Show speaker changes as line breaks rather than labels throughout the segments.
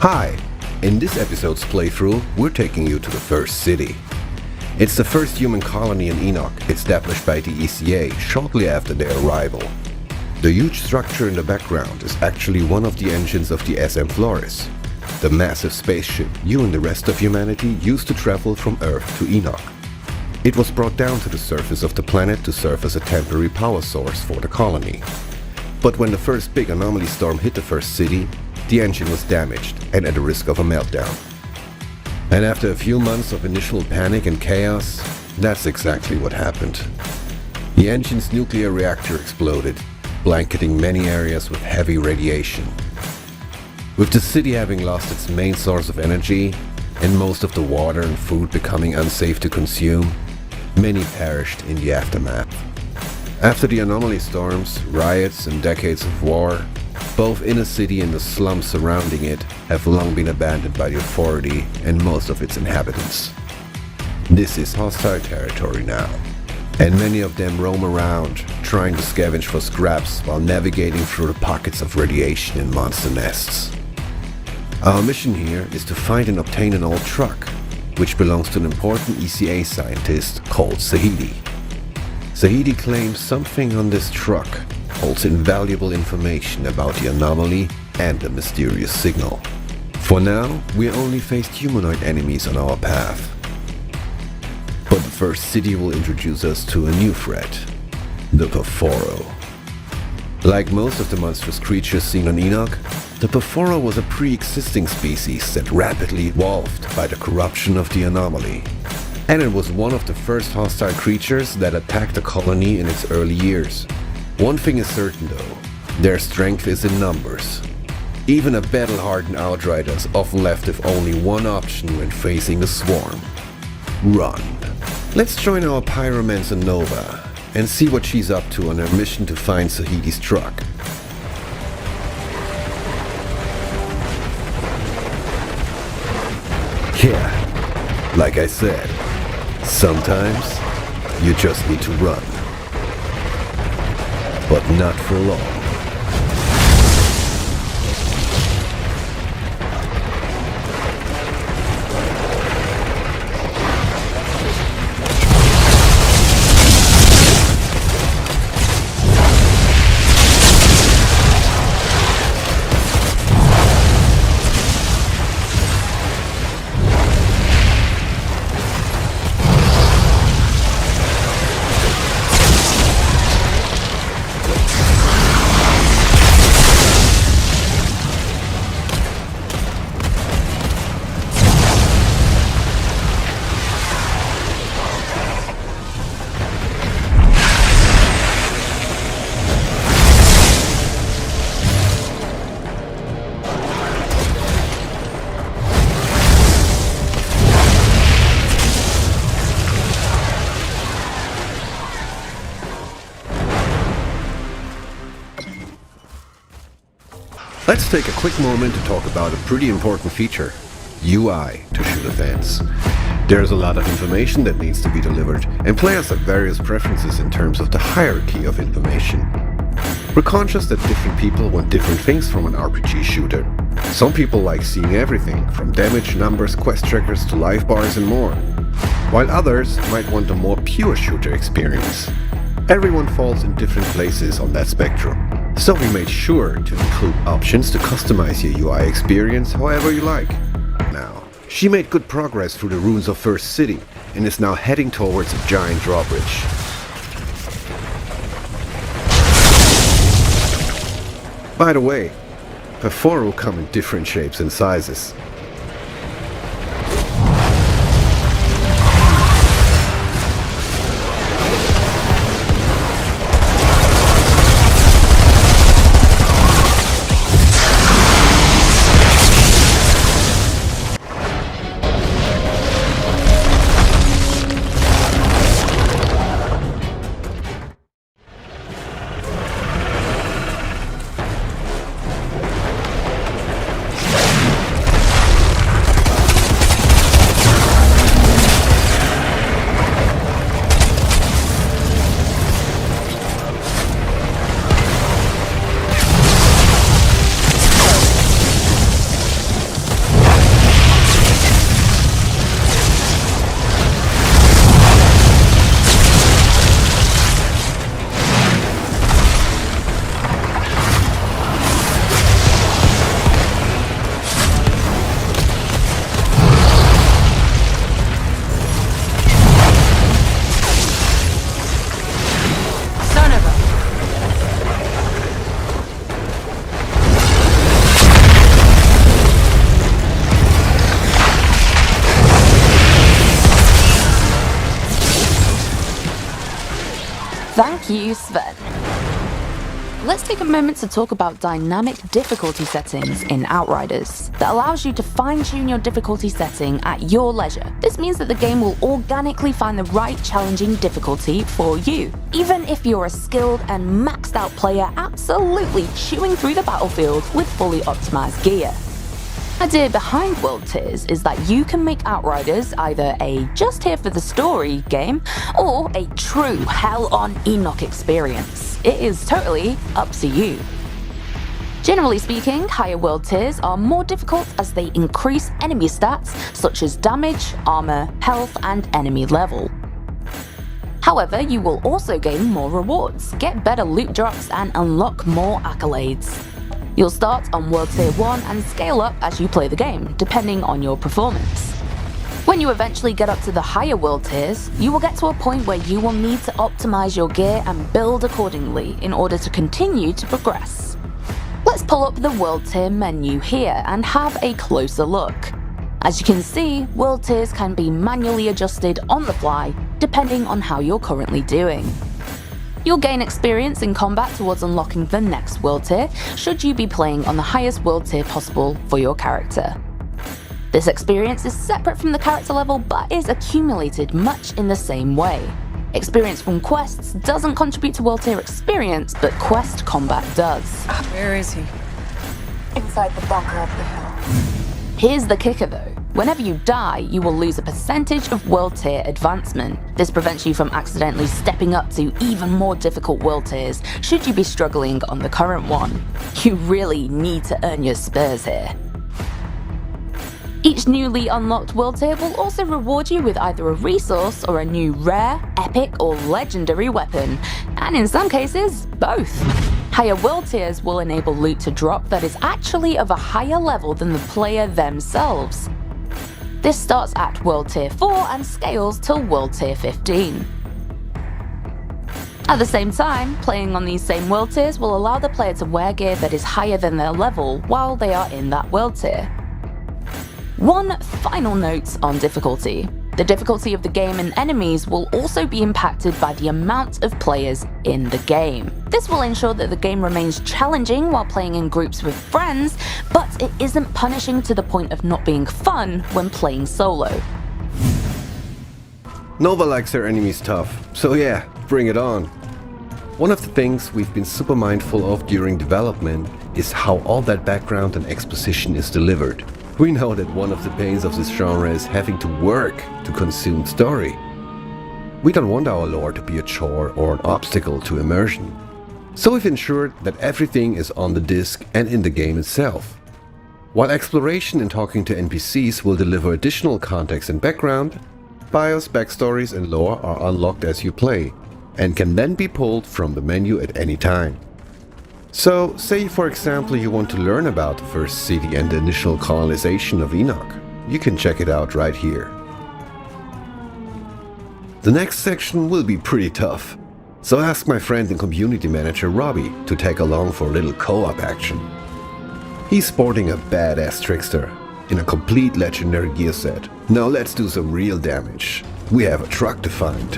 Hi! In this episode's playthrough, we're taking you to the first city. It's the first human colony in Enoch, established by the ECA shortly after their arrival. The huge structure in the background is actually one of the engines of the SM Flores, the massive spaceship you and the rest of humanity used to travel from Earth to Enoch. It was brought down to the surface of the planet to serve as a temporary power source for the colony. But when the first big anomaly storm hit the first city, the engine was damaged and at the risk of a meltdown. And after a few months of initial panic and chaos, that's exactly what happened. The engine's nuclear reactor exploded, blanketing many areas with heavy radiation. With the city having lost its main source of energy, and most of the water and food becoming unsafe to consume, many perished in the aftermath. After the anomaly storms, riots, and decades of war, both inner city and the slums surrounding it have long been abandoned by the authority and most of its inhabitants. This is hostile territory now, and many of them roam around, trying to scavenge for scraps while navigating through the pockets of radiation and monster nests. Our mission here is to find and obtain an old truck, which belongs to an important ECA scientist called Zahidi. Zahidi claims something on this truck holds invaluable information about the anomaly and the mysterious signal. For now, we only faced humanoid enemies on our path. But the first city will introduce us to a new threat, the Ps5. Like most of the monstrous creatures seen on Enoch, the Ps5 was a pre-existing species that rapidly evolved by the corruption of the anomaly. And it was one of the first hostile creatures that attacked the colony in its early years. One thing is certain though, their strength is in numbers. Even a battle-hardened Outriders often left with only one option when facing the swarm: run. Let's join our pyromancer Nova and see what she's up to on her mission to find Zahidi's truck. Yeah, like I said, sometimes you just need to run. But not for long. Let's take a quick moment to talk about a pretty important feature, UI to shooter fans. There's a lot of information that needs to be delivered, and players have various preferences in terms of the hierarchy of information. We're conscious that different people want different things from an RPG shooter. Some people like seeing everything, from damage, numbers, quest trackers to life bars and more, while others might want a more pure shooter experience. Everyone falls in different places on that spectrum. So we made sure to include options to customize your UI experience however you like. Now, she made good progress through the ruins of First City and is now heading towards a giant drawbridge. By the way, Ps5 will come in different shapes and sizes.
Thank you, Sven. Let's take a moment to talk about dynamic difficulty settings in Outriders. That allows you to fine-tune your difficulty setting at your leisure. This means that the game will organically find the right challenging difficulty for you. Even if you're a skilled and maxed out player absolutely chewing through the battlefield with fully optimized gear. The idea behind world tiers is that you can make Outriders either a just here for the story game or a true hell on Enoch experience. It is totally up to you. Generally speaking, higher world tiers are more difficult as they increase enemy stats such as damage, armor, health, and enemy level. However, you will also gain more rewards, get better loot drops, and unlock more accolades. You'll start on World Tier 1 and scale up as you play the game, depending on your performance. When you eventually get up to the higher world tiers, you will get to a point where you will need to optimize your gear and build accordingly in order to continue to progress. Let's pull up the world tier menu here and have a closer look. As you can see, world tiers can be manually adjusted on the fly, depending on how you're currently doing. You'll gain experience in combat towards unlocking the next world tier, should you be playing on the highest world tier possible for your character. This experience is separate from the character level but is accumulated much in the same way. Experience from quests doesn't contribute to world tier experience, but quest combat does.
Where is he?
Inside the bunker up the hill.
Here's the kicker though. Whenever you die, you will lose a percentage of world tier advancement. This prevents you from accidentally stepping up to even more difficult world tiers should you be struggling on the current one. You really need to earn your spurs here. Each newly unlocked world tier will also reward you with either a resource or a new rare, epic, or legendary weapon, and in some cases, both. Higher world tiers will enable loot to drop that is actually of a higher level than the player themselves. This starts at World Tier 4 and scales till World Tier 15. At the same time, playing on these same world tiers will allow the player to wear gear that is higher than their level while they are in that world tier. One final note on difficulty. The difficulty of the game and enemies will also be impacted by the amount of players in the game. This will ensure that the game remains challenging while playing in groups with friends, but it isn't punishing to the point of not being fun when playing solo.
Nova likes her enemies tough, so yeah, bring it on. One of the things we've been super mindful of during development is how all that background and exposition is delivered. We know that one of the pains of this genre is having to work to consume story. We don't want our lore to be a chore or an obstacle to immersion. So we've ensured that everything is on the disc and in the game itself. While exploration and talking to NPCs will deliver additional context and background, bios, backstories and lore are unlocked as you play, and can then be pulled from the menu at any time. So, say for example you want to learn about the first city and the initial colonization of Enoch. You can check it out right here. The next section will be pretty tough, so ask my friend and community manager Robbie to tag along for a little co-op action. He's sporting a badass trickster in a complete legendary gear set. Now let's do some real damage. We have a truck to find.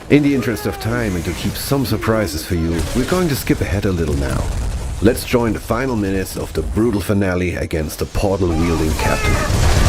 In the interest of time and to keep some surprises for you, we're going to skip ahead a little now. Let's join the final minutes of the brutal finale against the portal-wielding captain.